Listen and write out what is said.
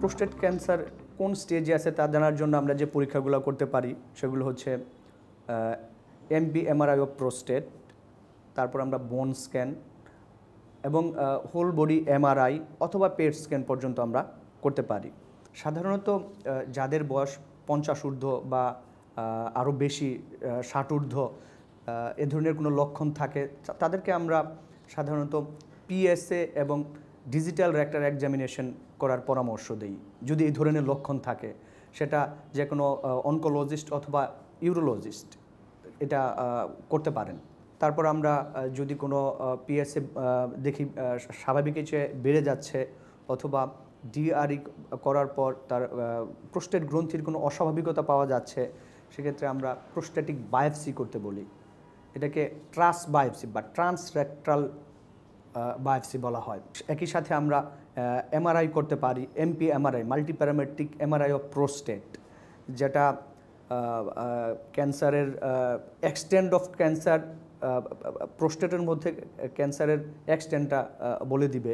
Prostate cancer কোন স্টেজে আছে তা জানার জন্য আমরা যে পরীক্ষাগুলো করতে পারি সেগুলো হচ্ছে MRI অফ প্রোস্টেট, তারপর আমরা বোন স্ক্যান এবং হোল বডি MRI অথবা পেট স্ক্যান পর্যন্ত আমরা করতে পারি। সাধারণত যাদের বয়স 50 ঊর্ধ্ব বা আরও বেশি 60 ঊর্ধ্ব এ ধরনের কোনো লক্ষণ থাকে তাদেরকে আমরা সাধারণত PSA এবং ডিজিটাল রেক্টাল এক্সামিনেশন করার পরামর্শ দিই যদি এই ধরনের লক্ষণ থাকে। সেটা যে কোনো অনকোলজিস্ট অথবা ইউরোলজিস্ট এটা করতে পারেন। তারপর আমরা যদি কোনো PSA দেখি স্বাভাবিকের চেয়ে বেড়ে যাচ্ছে অথবা DRE করার পর তার প্রোস্টেট গ্রন্থির কোনো অস্বাভাবিকতা পাওয়া যাচ্ছে, সেক্ষেত্রে আমরা প্রোস্টেটিক বায়োপসি করতে বলি। এটাকে ট্রাস বায়োপসি বা ট্রান্সরেক্টাল বায়োপসি বলা হয়। একই সাথে আমরা MRI করতে পারি, MRI মাল্টিপ্যারামেট্রিক MRI অফ প্রোস্টেট, যেটা ক্যান্সারের এক্সটেন্ট অফ ক্যান্সার, প্রোস্টেটের মধ্যে ক্যান্সারের এক্সটেন্টটা বলে দিবে।